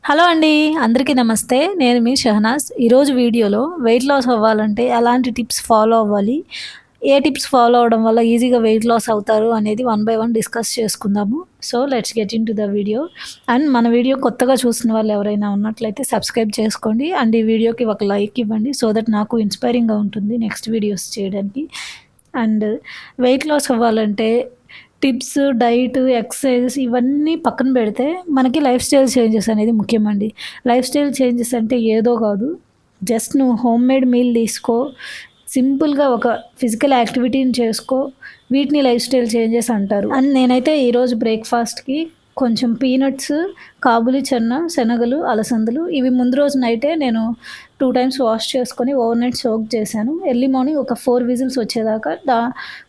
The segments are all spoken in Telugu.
హలో అండి. అందరికీ నమస్తే. నేను మీ షహనాజ్. ఈరోజు వీడియోలో వెయిట్ లాస్ అవ్వాలంటే ఎలాంటి టిప్స్ ఫాలో అవ్వాలి? ఏ టిప్స్ ఫాలో అవ్వడం వల్ల ఈజీగా వెయిట్ లాస్ అవుతారు అనేది వన్ బై వన్ డిస్కస్ చేసుకుందాము. So, let's get into the video. And మన వీడియో కొత్తగా చూస్తున్న వాళ్ళు ఎవరైనా ఉన్నట్లయితే సబ్స్క్రైబ్ చేసుకోండి. అండ్ ఈ వీడియోకి ఒక లైక్ ఇవ్వండి. సో దట్ నాకు ఇన్స్పైరింగ్‌గా ఉంటుంది నెక్స్ట్ వీడియోస్ చేయడానికి. అండ్ వెయిట్ లాస్ అవ్వాలంటే టిప్స్, డైట్, ఎక్సర్సైజెస్ ఇవన్నీ పక్కన పెడితే మనకి లైఫ్ స్టైల్ చేంజెస్ అనేది ముఖ్యమండి. లైఫ్ స్టైల్ చేంజెస్ అంటే ఏదో కాదు. జస్ట్ నువ్వు హోమ్‌మేడ్ మీల్ తీసుకో. సింపుల్‌గా ఒక ఫిజికల్ యాక్టివిటీని చేసుకో. వీటిని లైఫ్ స్టైల్ చేంజెస్ అంటారు. అండ్ నేనైతే ఈరోజు బ్రేక్‌ఫాస్ట్‌కి కొంచెం పీనట్స్, కాబూలి చెన్న, శనగలు, అలసందలు ఇవి ముందు రోజు నైటే నేను 2 టైమ్స్ వాష్ చేసుకొని ఓవర్ నైట్ సోక్ చేశాను. ఎర్లీ మార్నింగ్ ఒక 4 విజిల్స్ వచ్చేదాకా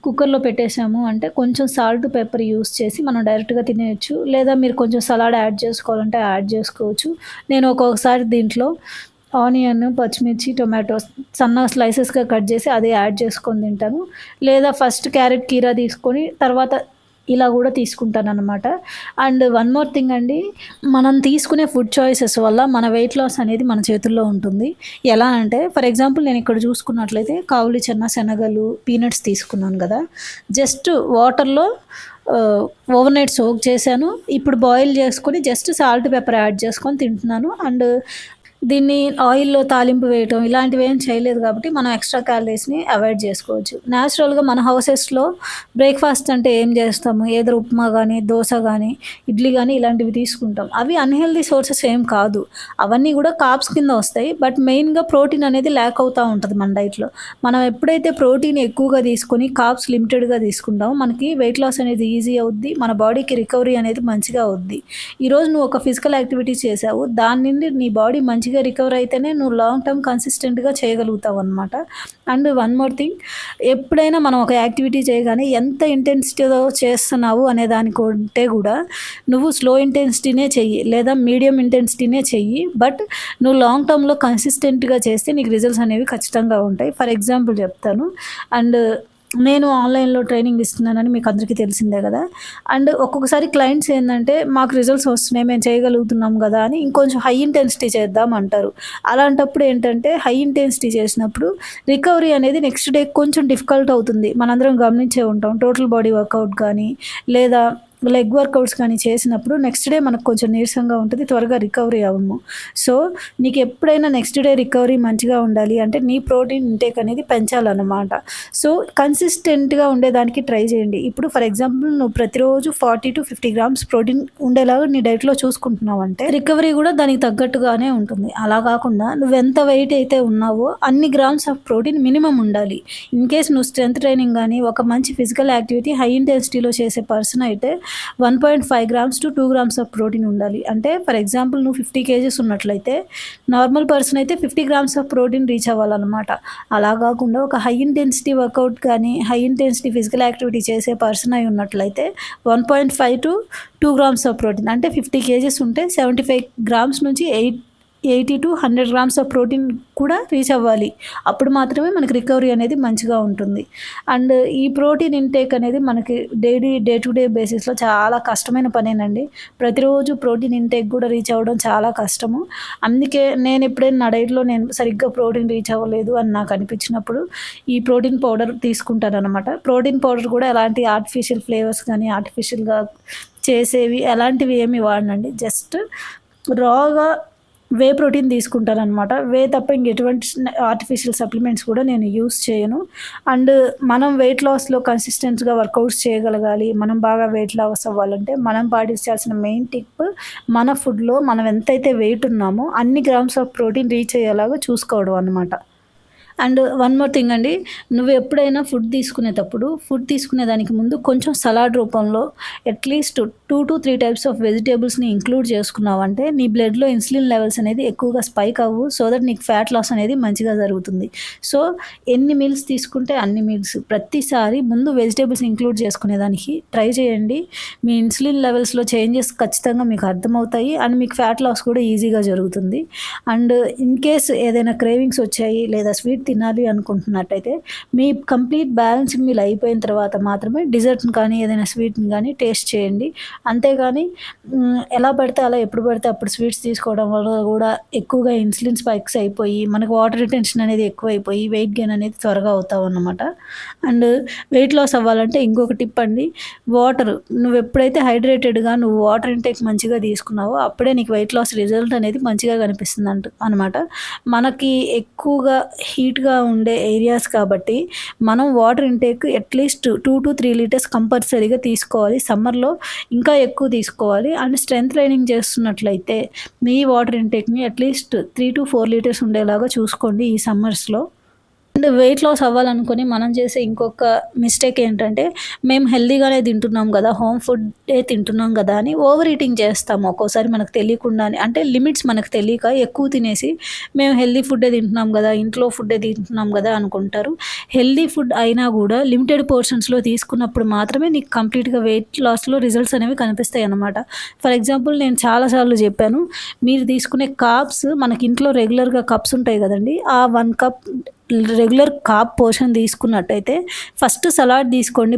కుక్కర్‌లో పెట్టేసాము అంటే కొంచెం సాల్ట్, పెప్పర్ యూజ్ చేసి మనం డైరెక్ట్‌గా తినేయొచ్చు. లేదా మీరు కొంచెం సలాడ్ యాడ్ చేసుకోవాలంటే యాడ్ చేసుకోవచ్చు. నేను ఒక్కొక్కసారి దీంట్లో ఆనియన్, పచ్చిమిర్చి, టొమాటోస్ సన్నగా స్లైసెస్‌గా కట్ చేసి అది యాడ్ చేసుకొని తింటాను. లేదా ఫస్ట్ క్యారెట్, కీరా తీసుకొని తర్వాత ఇలా కూడా తీసుకుంటాననమాట. అండ్ వన్ మోర్ థింగ్ అండి, మనం తీసుకునే ఫుడ్ చాయిసెస్ వల్ల మన వెయిట్ లాస్ అనేది మన చేతుల్లో ఉంటుంది. ఎలా అంటే ఫర్ ఎగ్జాంపుల్ నేను ఇక్కడ చూసుకున్నట్లయితే కావులి చెన్న, శనగలు, పీనట్స్ తీసుకున్నాను కదా! జస్ట్ వాటర్‌లో ఓవర్ నైట్ సోక్ చేశాను. ఇప్పుడు బాయిల్ చేసుకొని జస్ట్ సాల్ట్, పెప్పర్ యాడ్ చేసుకొని తింటున్నాను. అండ్ దీన్ని ఆయిల్‌లో తాలింపు వేయటం ఇలాంటివేం చేయలేదు కాబట్టి మనం ఎక్స్‌ట్రా క్యాలరీస్‌ని అవాయిడ్ చేసుకోవచ్చు. నేచురల్‌గా మన హౌసెస్‌లో బ్రేక్‌ఫాస్ట్ అంటే ఏం చేస్తాము? ఏదో ఉప్మా గానీ, దోస గానీ, ఇడ్లీ గానీ ఇలాంటివి తీసుకుంటాం. అవి అన్‌హెల్తీ సోర్సెస్ ఏం కాదు. అవన్నీ కూడా కార్బ్స్ కింద వస్తాయి. బట్ మెయిన్‌గా ప్రోటీన్ అనేది ల్యాక్ అవుతా ఉంటది మన డైట్‌లో. మనం ఎప్పుడైతే ప్రోటీన్ ఎక్కువగా తీసుకొని కార్బ్స్ లిమిటెడ్‌గా తీసుకుంటామో మనకి వెయిట్ లాస్ అనేది ఈజీ అవుద్ది. మన బాడీకి రికవరీ అనేది మంచిగా అవుద్ది. ఈరోజు నువ్వు ఒక ఫిజికల్ యాక్టివిటీ చేశావు. దాని నుండి నీ బాడీ మంచిగా రికవర్ అయితేనే నువ్వు లాంగ్ టర్మ్ కన్సిస్టెంట్‌గా చేయగలుగుతావనమాట. అండ్ వన్ మోర్ థింగ్, ఎప్పుడైనా మనం ఒక యాక్టివిటీ చేయగానే ఎంత ఇంటెన్సిటీతో చేస్తున్నావు అనే దానికంటే కూడా నువ్వు స్లో ఇంటెన్సిటీనే చెయ్యి. లేదా మీడియం ఇంటెన్సిటీనే చెయ్యి. బట్ నువ్వు లాంగ్ టర్మ్‌లో కన్సిస్టెంట్‌గా చేస్తే నీకు రిజల్ట్స్ అనేవి ఖచ్చితంగా ఉంటాయి. ఫర్ ఎగ్జాంపుల్ చెప్తాను. అండ్ నేను ఆన్‌లైన్‌లో ట్రైనింగ్ ఇస్తున్నానని మీకు అందరికీ తెలిసిందే గదా! అండ్ ఒక్కొక్కసారి క్లయింట్స్ ఏందంటే, మాకు రిజల్ట్స్ వస్తున్నాయి, మేము చేయగలుగుతున్నాం గదా! అని ఇంకొంచెం హై ఇంటెన్సిటీ చేద్దాం అంటారు. అలాంటప్పుడు ఏంటంటే, హై ఇంటెన్సిటీ చేసినప్పుడు రికవరీ అనేది నెక్స్ట్ డే కొంచెం డిఫికల్ట్ అవుతుంది. మనందరం గమనించే ఉంటాం. టోటల్ బాడీ వర్కౌట్ గానీ, లేదా లెగ్ వర్కౌట్స్ కానీ చేసినప్పుడు నెక్స్ట్ డే మనకు కొంచెం నీరసంగా ఉంటది. త్వరగా రికవరీ అవ్వము. సో, నీకు ఎప్పుడైనా నెక్స్ట్ డే రికవరీ మంచిగా ఉండాలి అంటే, నీ ప్రోటీన్ ఇంటేక్ అనేది పెంచాలన్నమాట. సో, కన్సిస్టెంట్‌గా ఉండేదానికి ట్రై చేయండి. ఇప్పుడు ఫర్ ఎగ్జాంపుల్ నువ్వు ప్రతిరోజు 40-50 గ్రామ్స్ ప్రోటీన్ ఉండేలాగా నీ డైట్‌లో చూసుకుంటున్నావంటే, రికవరీ కూడా దానికి తగ్గట్టుగానే ఉంటుంది. అలా కాకుండా నువ్వెంత వెయిట్ అయితే ఉన్నావో అన్ని గ్రామ్స్ ఆఫ్ ప్రోటీన్ మినిమమ్ ఉండాలి. ఇన్‌కేస్ నువ్వు స్ట్రెంత్ ట్రైనింగ్ గానీ, ఒక మంచి ఫిజికల్ యాక్టివిటీ హై ఇంటెన్సిటీలో చేసే పర్సన్ అయితే 1.5 grams to 2 grams of protein ఉండాలి. అంటే ఫర్ ఎగ్జాంపుల్ నువ్వు 50 కేజీస్ ఉన్నట్లయితే నార్మల్ పర్సన్ అయితే 50 గ్రామ్స్ ఆఫ్ ప్రోటీన్ రీచ్ అవ్వాలన్నమాట. అలా కాకుండా ఒక హై ఇంటెన్సిటీ వర్కౌట్ కానీ, హై ఇంటెన్సిటీ ఫిజికల్ యాక్టివిటీ చేసే పర్సన్ అయి ఉన్నట్లయితే 1.5-2 గ్రామ్స్ ఆఫ్ ప్రోటీన్ అంటే 50 కేజీస్ ఉంటే 75 గ్రామ్స్ నుంచి 80-100 గ్రామ్స్ ఆఫ్ ప్రోటీన్ కూడా రీచ్ అవ్వాలి. అప్పుడు మాత్రమే మనకి రికవరీ అనేది మంచిగా ఉంటుంది. అండ్ ఈ ప్రోటీన్ ఇంటేక్ అనేది మనకి డే టు డే బేసిస్‌లో చాలా కష్టమైన పనేనండి. ప్రతిరోజు ప్రోటీన్ ఇంటేక్ కూడా రీచ్ అవ్వడం చాలా కష్టము. అందుకే నేను ఎప్పుడైనా నా డైట్‌లో నేను సరిగ్గా ప్రోటీన్ రీచ్ అవ్వలేదు అని నాకు అనిపించినప్పుడు ఈ ప్రోటీన్ పౌడర్ తీసుకుంటాననమాట. ప్రోటీన్ పౌడర్ కూడా ఎలాంటి ఆర్టిఫిషియల్ ఫ్లేవర్స్ కానీ, ఆర్టిఫిషియల్‌గా చేసేవి ఎలాంటివి ఏమి వాడనండి. జస్ట్ రాగా వే ప్రోటీన్ తీసుకుంటాననమాట. వే తప్ప ఇంకెటువంటి ఆర్టిఫిషియల్ సప్లిమెంట్స్ కూడా నేను యూజ్ చేయను. అండ్ మనం వెయిట్ లాస్‌లో కన్సిస్టెంట్‌గా వర్కౌట్స్ చేయగలగాలి. మనం బాగా వెయిట్ లాస్ అవ్వాలంటే మనం పాటించాల్సిన మెయిన్ టిప్ మన ఫుడ్‌లో మనం ఎంతైతే వెయిట్ ఉన్నామో అన్ని గ్రామ్స్ ఆఫ్ ప్రోటీన్ రీచ్ అయ్యేలాగా చూసుకోవడం అనమాట. అండ్ వన్ మోర్ థింగ్ అండి. నువ్వు ఎప్పుడైనా ఫుడ్ తీసుకునే దానికి ముందు కొంచెం సలాడ్ రూపంలో అట్‌లీస్ట్ 2-3 టైప్స్ ఆఫ్ వెజిటబుల్స్‌ని ఇంక్లూడ్ చేసుకున్నావంటే నీ బ్లడ్‌లో ఇన్సులిన్ లెవెల్స్ అనేది ఎక్కువగా స్పైక్ అవ్వు. సో దట్ నీకు ఫ్యాట్ లాస్ అనేది మంచిగా జరుగుతుంది. సో, ఎన్ని మీల్స్ తీసుకుంటే అన్ని మీల్స్ ప్రతిసారి ముందు వెజిటబుల్స్ ఇంక్లూడ్ చేసుకునేదానికి ట్రై చేయండి. మీ ఇన్సులిన్ లెవెల్స్‌లో చేంజెస్ ఖచ్చితంగా మీకు అర్థమవుతాయి. అండ్ మీకు ఫ్యాట్ లాస్ కూడా ఈజీగా జరుగుతుంది. అండ్ ఇన్‌కేస్ ఏదైనా క్రేవింగ్స్ వచ్చాయి లేదా స్వీట్ తినాలి అనుకుంటున్నట్టయితే మీ కంప్లీట్ బ్యాలెన్స్డ్ మీల్ అయిపోయిన తర్వాత మాత్రమే డిజర్ట్‌ని కానీ, ఏదైనా స్వీట్‌ని గానీ టేస్ట్ చేయండి. అంతేగాని ఎలా పడితే అలా ఎప్పుడు పడితే అప్పుడు స్వీట్స్ తీసుకోవడం వల్ల గూడా ఎక్కువగా ఇన్సులిన్ స్పైక్స్ అయిపోయి, మనకు వాటర్ రిటెన్షన్ అనేది ఎక్కువైపోయి వెయిట్ గెయిన్ అనేది త్వరగా అవుతామన్నమాట. అండ్ వెయిట్ లాస్ అవ్వాలంటే ఇంకొక టిప్ అండి. వాటర్ నువ్వెప్పుడైతే హైడ్రేటెడ్‌గా నువ్వు వాటర్ ఇంటేక్ మంచిగా తీసుకున్నావో అప్పుడే నీకు వెయిట్ లాస్ రిజల్ట్ అనేది మంచిగా కనిపిస్తుందంట అనమాట. మనకి ఎక్కువగా హీట్‌గా ఉండే ఏరియాస్ కాబట్టి మనం వాటర్ ఇంటేక్ అట్‌లీస్ట్ 2-3 లీటర్స్ కంపల్సరీగా తీసుకోవాలి. సమ్మర్‌లో ఇంకా ఎక్కువ తీసుకోవాలి. అండ్ స్ట్రెంత్ ట్రైనింగ్ చేస్తున్నట్లయితే మీ వాటర్ ఇంటేక్‌ని అట్‌లీస్ట్ 3-4 లీటర్స్ ఉండేలాగా చూసుకోండి ఈ సమ్మర్స్‌లో. అండ్ వెయిట్ లాస్ అవ్వాలనుకుని మనం చేసే ఇంకొక మిస్టేక్ ఏంటంటే, మేము హెల్తీగానే తింటున్నాం గదా! హోమ్ ఫుడ్డే తింటున్నాం గదా! అని ఓవర్ ఈటింగ్ చేస్తాము. ఒక్కోసారి మనకు తెలియకుండానే అంటే లిమిట్స్ మనకు తెలియక ఎక్కువ తినేసి, మేము హెల్తీ ఫుడ్డే తింటున్నాం గదా! ఇంట్లో ఫుడ్డే తింటున్నాం గదా! అనుకుంటారు. హెల్తీ ఫుడ్ అయినా గూడా లిమిటెడ్ పోర్షన్స్‌లో తీసుకున్నప్పుడు మాత్రమే నీకు కంప్లీట్‌గా వెయిట్ లాస్‌లో రిజల్ట్స్ అనేవి కనిపిస్తాయన్నమాట. ఫర్ ఎగ్జాంపుల్ నేను చాలా సార్లు చెప్పాను. మీరు తీసుకునే కార్బ్స్ మనకి ఇంట్లో రెగ్యులర్‌గా కప్స్ ఉంటాయి గదండీ! ఆ 1 కప్ రెగ్యులర్ కార్బ్ పోర్షన్ తీసుకున్నట్టయితే ఫస్ట్ సలాడ్ తీసుకోండి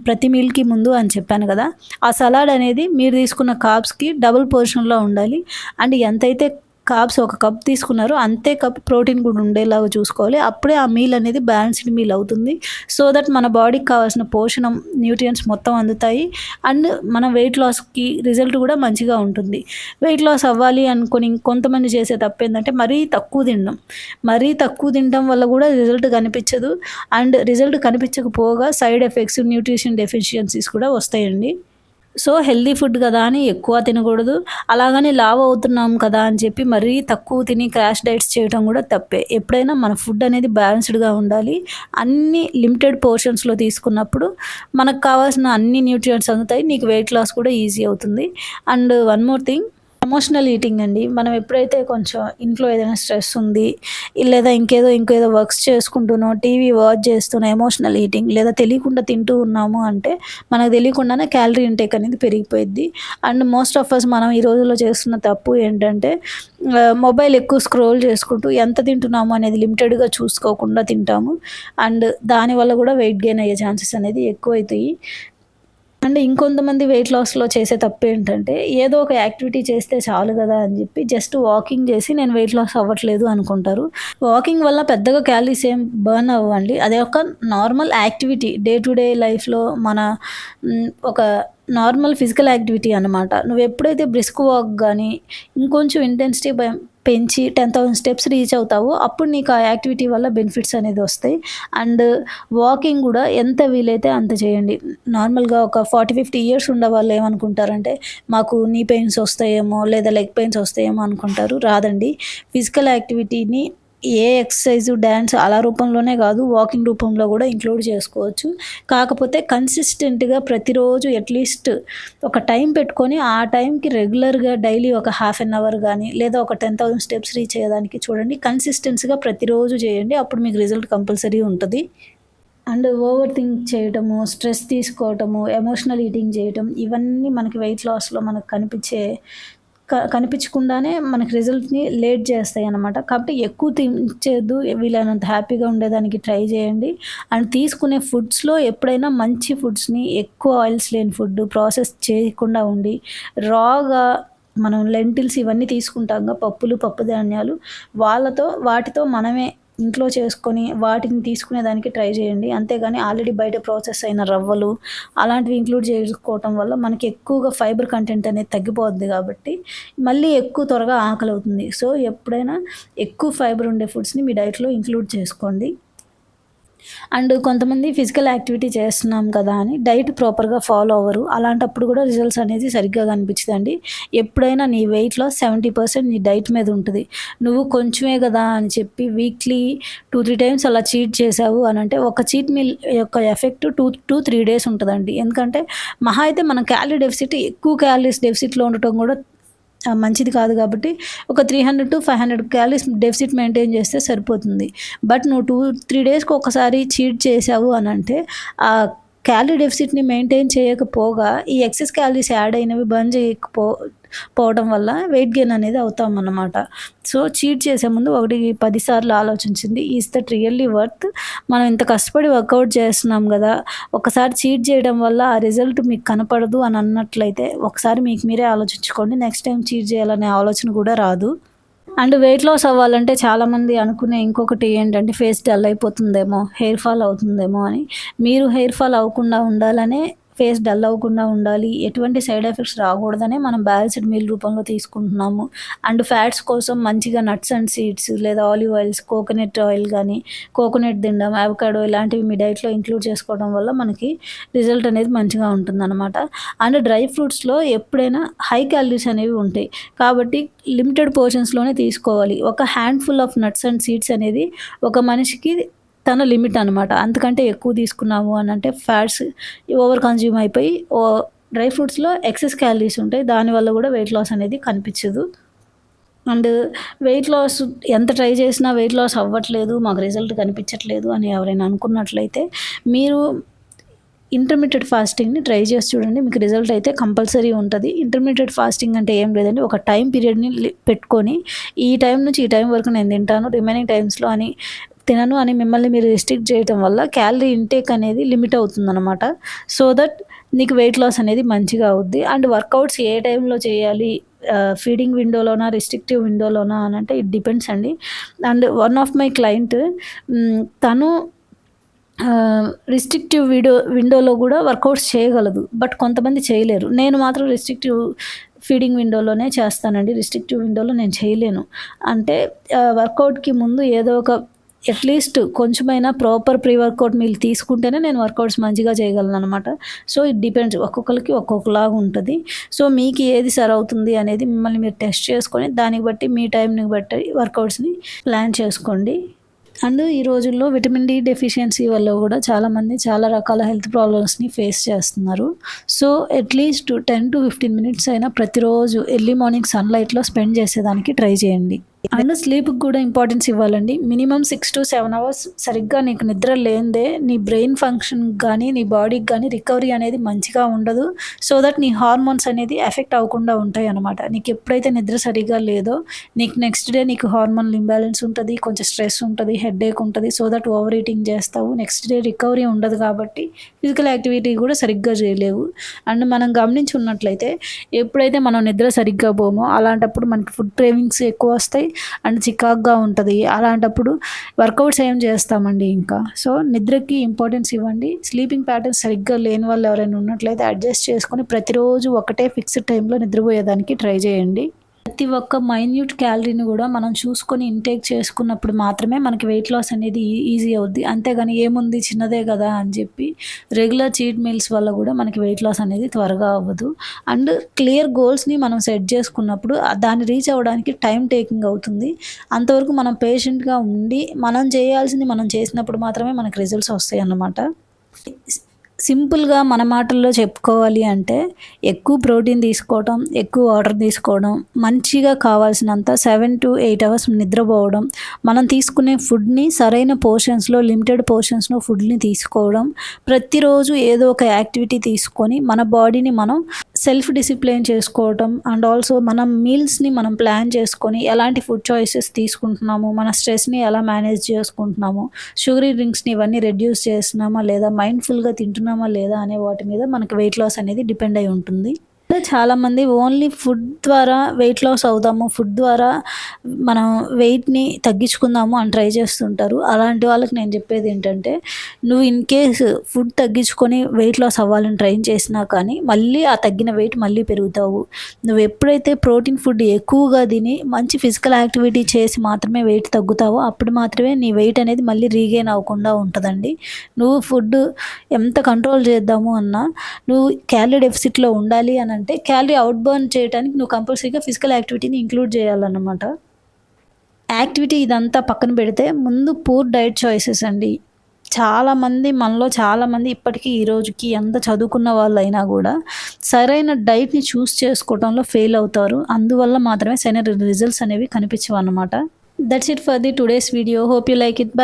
ప్రతి మీల్‌కి ముందు అని చెప్పాను గదా! ఆ సలాడ్ అనేది మీరు తీసుకున్న కార్బ్స్‌కి డబుల్ పోర్షన్‌లో ఉండాలి. అండ్ ఎంతైతే కార్బ్స్ ఒక కప్ తీసుకున్నారో అంతే కప్ ప్రోటీన్ కూడా ఉండేలాగా చూసుకోవాలి. అప్పుడే ఆ మీల్ అనేది బ్యాలెన్స్‌డ్ మీల్ అవుతుంది. సో దట్ మన బాడీకి కావాల్సిన పోషణం, న్యూట్రియంట్స్ మొత్తం అందుతాయి. అండ్ మన వెయిట్ లాస్‌కి రిజల్ట్ కూడా మంచిగా ఉంటుంది. వెయిట్ లాస్ అవ్వాలి అనుకోని కొంతమంది చేసే తప్పేందంటే మరీ తక్కువ తినడం. మరీ తక్కువ తినడం వల్ల కూడా రిజల్ట్ కనిపించదు. అండ్ రిజల్ట్ కనిపించకపోగా సైడ్ ఎఫెక్ట్స్, న్యూట్రిషన్ డెఫిషియన్సీస్ కూడా వస్తాయండి. సో, హెల్తీ ఫుడ్ కదా అని ఎక్కువ తినకూడదు. అలాగని లావు అవుతున్నాం కదా అని చెప్పి మరీ తక్కువ తిని క్రాష్ డైట్స్ చేయటం కూడా తప్పే. ఎప్పుడైనా మన ఫుడ్ అనేది బ్యాలెన్స్‌డ్‌గా ఉండాలి. అన్నీ లిమిటెడ్ పోర్షన్స్‌లో తీసుకున్నప్పుడు మనకు కావాల్సిన అన్ని న్యూట్రియంట్స్ అందుతాయి. నీకు వెయిట్ లాస్ కూడా ఈజీ అవుతుంది. And one more thing, emotional eating అండి. మనం ఎప్పుడైతే కొంచెం ఇంట్లో ఏదైనా స్ట్రెస్ ఉంది, లేదా ఇంకేదో వర్క్స్ చేసుకుంటూనో, టీవీ వాచ్ చేస్తూనో ఎమోషనల్ ఈటింగ్ లేదా తెలియకుండా తింటూ ఉన్నాము అంటే, మనకు తెలియకుండానే క్యాలరీ ఇంటేక్ అనేది పెరిగిపోయిద్ది. అండ్ మోస్ట్ ఆఫ్ అస్ మనం ఈ రోజుల్లో చేస్తున్న తప్పు ఏంటంటే, మొబైల్ ఎక్కువ స్క్రోల్ చేసుకుంటూ ఎంత తింటున్నాము అనేది లిమిటెడ్‌గా చూసుకోకుండా తింటాము. అండ్ దానివల్ల కూడా వెయిట్ గెయిన్ అయ్యే ఛాన్సెస్ అనేది ఎక్కువైతాయి. అండ్ ఇంకొంతమంది వెయిట్ లాస్‌లో చేసే తప్పేంటంటే, ఏదో ఒక యాక్టివిటీ చేస్తే చాలు గదా అని జెప్పి జస్ట్ వాకింగ్ జేసి నేను వెయిట్ లాస్ అవ్వట్లేదు అనుకుంటారు. వాకింగ్ వల్ల పెద్దగా క్యాలరీస్ ఏం బర్న్ అవ్వవండి. అది ఒక normal activity. Day to day లైఫ్‌లో మన ఒక నార్మల్ ఫిజికల్ యాక్టివిటీ అనమాట. నువ్వెప్పుడైతే బ్రిస్క్ వాక్ గానీ, ఇంకొంచెం ఇంటెన్సిటీ పెంచి 10,000 స్టెప్స్ రీచ్ అవుతావో, అప్పుడు నీకు ఆ యాక్టివిటీ వల్ల బెనిఫిట్స్ అనేది వస్తాయి. అండ్ వాకింగ్ గూడా ఎంత వీలైతే అంత చేయండి. నార్మల్‌గా ఒక 40, 50 ఇయర్స్ ఉండేవాళ్ళు ఏమనుకుంటారంటే, మాకు నీ పెయిన్స్ వస్తాయేమో, లేదా లెగ్ పెయిన్స్ వస్తాయేమో అనుకుంటారు. రాదండి. ఫిజికల్ యాక్టివిటీని ఏ ఎక్సర్సైజు, డాన్స్ అలా రూపంలోనే గాదు, వాకింగ్ రూపంలో గూడా ఇంక్లూడ్ చేసుకోవచ్చు. కాకపోతే కన్సిస్టెంట్‌గా ప్రతిరోజు అట్‌లీస్ట్ ఒక టైం పెట్టుకొని, ఆ టైంకి రెగ్యులర్‌గా డైలీ ఒక హాఫ్ ఎన్ అవర్ గానీ, లేదా ఒక 10,000 స్టెప్స్ రీచ్ అయ్యేదానికి చూడండి. కన్సిస్టెన్సీగా ప్రతిరోజు చేయండి. అప్పుడు మీకు రిజల్ట్ కంపల్సరీ ఉంటది. అండ్ ఓవర్ థింక్ చేయటము, స్ట్రెస్ తీసుకోవటము, ఎమోషనల్ ఈటింగ్ చేయటం ఇవన్నీ మనకి వెయిట్ లాస్‌లో మనకు కనిపించకుండానే మనకి రిజల్ట్‌ని లేట్ చేస్తాయన్నమాట. కాబట్టి ఎక్కువ తించేయద్దు. వీలైనంత హ్యాపీగా ఉండేదానికి ట్రై చేయండి. అండ్ తీసుకునే ఫుడ్స్‌లో ఎప్పుడైనా మంచి ఫుడ్స్‌ని, ఎక్కువ ఆయిల్స్ లేని ఫుడ్, ప్రాసెస్ చేయకుండా ఉండి, రాగా మనం లెంటిల్స్ ఇవన్నీ తీసుకుంటాంగా పప్పులు, పప్పు ధాన్యాలు వాటితో మనమే ఇంట్లో చేసుకొని వాటిని తీసుకునేదానికి ట్రై చేయండి. అంతేగాని ఆల్రెడీ బయట ప్రాసెస్ అయిన రవ్వలు అలాంటివి ఇంక్లూడ్ చేసుకోవటం వల్ల మనకి ఎక్కువగా ఫైబర్ కంటెంట్ అనేది తగ్గిపోద్ది కాబట్టి మళ్ళీ ఎక్కువ త్వరగా ఆకలవుతుంది. సో, ఎప్పుడైనా ఎక్కువ ఫైబర్ ఉండే ఫుడ్స్‌ని మీ డైట్‌లో ఇంక్లూడ్ చేసుకోండి. అండ్ కొంతమంది ఫిజికల్ యాక్టివిటీ చేస్తున్నాం కదా అని డైట్ ప్రాపర్‌గా ఫాలో అవ్వరు. అలాంటప్పుడు కూడా రిజల్ట్స్ అనేది సరిగ్గా కనిపించదండి. ఎప్పుడైనా నీ వెయిట్‌లో 70% నీ డైట్ మీద ఉంటది. నువ్వు కొంచెమే గదా అని చెప్పి వీక్లీ 2-3 టైమ్స్ అలా చీట్ చేశావు అనంటే ఒక చీట్ మీల్ యొక్క ఎఫెక్ట్ 2-3 డేస్ ఉంటదండి. ఎందుకంటే మహా అయితే మన క్యాలరీ డెఫిసిట్ ఎక్కువ క్యాలరీస్ డెఫిసిట్‌లో ఉండటం కూడా మంచిది కాదు కాబట్టి ఒక 300-500 క్యాలరీస్ డెఫిసిట్ మెయింటైన్ చేస్తే సరిపోతుంది. బట్ నువ్వు 2-3 డేస్‌కి ఒకసారి చీట్ చేశావు అనంటే ఆ క్యాలరీ డెఫిసిట్‌ని మెయింటైన్ చేయకపోగా ఈ ఎక్సెస్ క్యాలరీస్ యాడ్ అయినవి బర్న్ పోవడం వల్ల వెయిట్ గెయిన్ అనేది అవుతామన్నమాట. సో చీట్ చేసే ముందు 10 సార్లు ఆలోచించండి. Is that really worth? మనం ఇంత కష్టపడి వర్కౌట్ చేస్తున్నాం గదా! ఒకసారి చీట్ చేయడం వల్ల ఆ రిజల్ట్ మీకు కనపడదు అని అన్నట్లయితే ఒకసారి మీకు మీరే ఆలోచించుకోండి. నెక్స్ట్ టైం చీట్ చేయాలనే ఆలోచన కూడా రాదు. అండ్ వెయిట్ లాస్ అవ్వాలంటే చాలామంది అనుకునే ఇంకొకటి ఏంటంటే ఫేస్ డల్ అయిపోతుందేమో, హెయిర్ ఫాల్ అవుతుందేమో అని. మీరు హెయిర్ ఫాల్ అవ్వకుండా ఉండాలనే, ఫేస్ డల్ అవ్వకుండా ఉండాలి, ఎటువంటి సైడ్ ఎఫెక్ట్స్ రాకూడదనే మనం బ్యాలెన్స్డ్ మీల్ రూపంలో తీసుకుంటున్నాము. అండ్ ఫ్యాట్స్ కోసం మంచిగా నట్స్ అండ్ సీడ్స్ లేదా ఆలివ్ ఆయిల్స్, కోకోనట్ ఆయిల్ కానీ, కోకోనట్ తినడం, అవకాడో ఇలాంటివి మీ డైట్‌లో ఇంక్లూడ్ చేసుకోవడం వల్ల మనకి రిజల్ట్ అనేది మంచిగా ఉంటుందన్నమాట. అండ్ డ్రై ఫ్రూట్స్‌లో ఎప్పుడైనా హై క్యాలరీస్ అనేవి ఉంటాయి. కాబట్టి లిమిటెడ్ పోర్షన్స్‌లోనే తీసుకోవాలి. ఒక handful of nuts and seeds అనేది ఒక మనిషికి తన లిమిట్ అనమాట. అంతకంటే ఎక్కువ తీసుకున్నాము అనంటే ఫ్యాట్స్ ఓవర్ కన్జ్యూమ్ అయిపోయి డ్రై ఫ్రూట్స్‌లో ఎక్సెస్ క్యాలరీస్ ఉంటాయి. దానివల్ల కూడా వెయిట్ లాస్ అనేది కనిపించదు. అండ్ వెయిట్ లాస్ ఎంత ట్రై చేసినా వెయిట్ లాస్ అవ్వట్లేదు, మాకు రిజల్ట్ కనిపించట్లేదు అని ఎవరైనా అనుకున్నట్లయితే మీరు ఇంటర్మీడియేట్ ఫాస్టింగ్‌ని ట్రై చేసి చూడండి. మీకు రిజల్ట్ అయితే కంపల్సరీ ఉంటది. ఇంటర్మీడియేట్ ఫాస్టింగ్ అంటే ఏం లేదండి. ఒక టైమ్ పీరియడ్‌ని పెట్టుకొని ఈ టైం నుంచి ఈ టైం వరకు నేను తింటాను, రిమైనింగ్ టైమ్స్‌లో అని తినను అని మిమ్మల్ని మీరు రిస్ట్రిక్ట్ చేయటం వల్ల క్యాలరీ ఇంటేక్ అనేది లిమిట్ అవుతుందనమాట. సో దట్ నీకు వెయిట్ లాస్ అనేది మంచిగా అవుద్ది. అండ్ వర్కౌట్స్ ఏ టైంలో చేయాలి, ఫీడింగ్ విండోలోనా, రిస్ట్రిక్టివ్ విండోలోనా అనంటే ఇట్ డిపెండ్స్ అండి. And one of my client తను రిస్ట్రిక్టివ్ విండోలో కూడా వర్కౌట్స్ చేయగలదు. బట్ కొంతమంది చేయలేరు. నేను మాత్రం రిస్ట్రిక్టివ్ ఫీడింగ్ విండోలోనే చేస్తానండి. రిస్ట్రిక్టివ్ విండోలో నేను చేయలేను. అంటే వర్కౌట్‌కి ముందు ఏదో ఒక అట్‌లీస్ట్ కొంచెమైనా ప్రాపర్ ప్రీ వర్కౌట్ మీల్ తీసుకుంటేనే నేను వర్కౌట్స్ మంచిగా చేయగలననమాట. సో ఇట్ డిపెండ్స్, ఒక్కొక్కరికి ఒక్కొక్కలాగా ఉంటది. సో మీకు ఏది సరవుతుంది అనేది మిమ్మల్ని మీరు టెస్ట్ చేసుకొని దానికి బట్టి మీ టైంని బట్టి వర్కౌట్స్‌ని ప్లాన్ చేసుకోండి. అండ్ ఈ రోజుల్లో విటమిన్ డి డెఫిషియన్సీ వల్ల కూడా చాలామంది చాలా రకాల హెల్త్ ప్రాబ్లమ్స్‌ని ఫేస్ చేస్తున్నారు. సో అట్‌లీస్ట్ 10-15 మినిట్స్ అయినా ప్రతిరోజు ఎర్లీ మార్నింగ్ సన్‌లైట్‌లో స్పెండ్ చేసేదానికి ట్రై చేయండి. అండ్ స్లీప్‌కి కూడా ఇంపార్టెన్స్ ఇవ్వాలండి. మినిమమ్ 6-7 అవర్స్ సరిగ్గా నీకు నిద్ర లేనిదే నీ బ్రెయిన్ ఫంక్షన్‌కి గానీ, నీ బాడీకి గానీ రికవరీ అనేది మంచిగా ఉండదు. సో దట్ నీ హార్మోన్స్ అనేది ఎఫెక్ట్ అవ్వకుండా ఉంటాయన్నమాట. నీకు ఎప్పుడైతే నిద్ర సరిగ్గా లేదో నీకు నెక్స్ట్ డే నీకు హార్మోనల్ ఇంబాలెన్స్ ఉంటది, కొంచెం స్ట్రెస్ ఉంటది, హెడేక్ ఉంటది. సో దట్ ఓవర్ ఈటింగ్ చేస్తావు. నెక్స్ట్ డే రికవరీ ఉండదు కాబట్టి ఫిజికల్ యాక్టివిటీ కూడా సరిగ్గా చేయలేవు. అండ్ మనం గమనించున్నట్లయితే ఎప్పుడైతే మనం నిద్ర సరిగ్గా పోమో అలాంటప్పుడు మనకి ఫుడ్ క్రేవింగ్స్ ఎక్కువ వస్తాయి అండ్ చికాకుగా ఉంటుంది. అలాంటప్పుడు వర్కౌట్స్ ఏం చేస్తామండి ఇంకా. సో నిద్రకి ఇంపార్టెన్స్ ఇవ్వండి. స్లీపింగ్ ప్యాటర్న్స్ సరిగ్గా లేని వాళ్ళు ఎవరైనా ఉన్నట్లయితే అడ్జస్ట్ చేసుకొని ప్రతిరోజు ఒకటే ఫిక్స్డ్ టైంలో నిద్రపోయేదానికి ట్రై చేయండి. ప్రతి ఒక్క మైన్యూట్ క్యాలరీని కూడా మనం చూసుకొని ఇంటేక్ చేసుకున్నప్పుడు మాత్రమే మనకి వెయిట్ లాస్ అనేది ఈజీ అవుద్ది. అంతేగాని ఏముంది చిన్నదే కదా అని చెప్పి రెగ్యులర్ చీట్ మీల్స్ వల్ల కూడా మనకి వెయిట్ లాస్ అనేది త్వరగా అవ్వదు. అండ్ క్లియర్ గోల్స్‌ని మనం సెట్ చేసుకున్నప్పుడు దాన్ని రీచ్ అవ్వడానికి టైం టేకింగ్ అవుతుంది. అంతవరకు మనం పేషెంట్‌గా ఉండి మనం చేయాల్సింది మనం చేసినప్పుడు మాత్రమే మనకి రిజల్ట్స్ వస్తాయన్నమాట. సింపుల్‌గా మన మాటల్లో చెప్పుకోవాలి అంటే ఎక్కువ ప్రోటీన్ తీసుకోవడం, ఎక్కువ వాటర్ తీసుకోవడం, మంచిగా కావాల్సినంత 7-8 అవర్స్ నిద్రపోవడం, మనం తీసుకునే ఫుడ్‌ని సరైన పోర్షన్స్‌లో, లిమిటెడ్ పోర్షన్స్‌లో ఫుడ్‌ని తీసుకోవడం, ప్రతిరోజు ఏదో ఒక యాక్టివిటీ తీసుకొని మన బాడీని మనం సెల్ఫ్ డిసిప్లిన్ చేసుకోవటం అండ్ ఆల్సో మనం మీల్స్‌ని మనం ప్లాన్ చేసుకొని ఎలాంటి ఫుడ్ చాయిసెస్ తీసుకుంటున్నాము, మన స్ట్రెస్‌ని ఎలా మేనేజ్ చేసుకుంటున్నాము, షుగరీ డ్రింక్స్‌ని ఇవన్నీ రెడ్యూస్ చేస్తున్నామా లేదా, మైండ్‌ఫుల్‌గా తింటున్నామా లేదా అనే వాటి మీద మనకి వెయిట్ లాస్ అనేది డిపెండ్ అయి ఉంటుంది. చాలామంది ఓన్లీ ఫుడ్ ద్వారా వెయిట్ లాస్ అవుదాము, ఫుడ్ ద్వారా మనం వెయిట్‌ని తగ్గించుకుందాము అని ట్రై చేస్తుంటారు. అలాంటి వాళ్ళకి నేను చెప్పేది ఏంటంటే, నువ్వు ఇన్ కేస్ ఫుడ్ తగ్గించుకొని వెయిట్ లాస్ అవ్వాలని ట్రై చేసినా కానీ మళ్ళీ ఆ తగ్గిన వెయిట్ మళ్ళీ పెరుగుతావు. నువ్వు ఎప్పుడైతే ప్రోటీన్ ఫుడ్ ఎక్కువగా తిని మంచి ఫిజికల్ యాక్టివిటీ చేసి మాత్రమే వెయిట్ తగ్గుతావో అప్పుడు మాత్రమే నీ వెయిట్ అనేది మళ్ళీ రీగెయిన్ అవ్వకుండా ఉంటుందండి. నువ్వు ఫుడ్ ఎంత కంట్రోల్ చేద్దాము అన్నా నువ్వు క్యాలరీ డెఫిసిట్‌లో ఉండాలి అని అంటే క్యాలరీ అవుట్ బర్న్ చేయడానికి నువ్వు కంపల్సరీగా ఫిజికల్ యాక్టివిటీని ఇంక్లూడ్ చేయాలన్నమాట. యాక్టివిటీ ఇదంతా పక్కన పెడితే ముందు పూర్ డైట్ చాయిసెస్ అండి. చాలామంది ఇప్పటికీ ఈ రోజుకి ఎంత చదువుకున్న వాళ్ళైనా కూడా సరైన డైట్‌ని చూస్ చేసుకోవడంలో ఫెయిల్ అవుతారు. అందువల్ల మాత్రమే సరైన రిజల్ట్స్ అనేవి కనిపించవన్నమాట. That's it for the today's video. Hope you like it. By.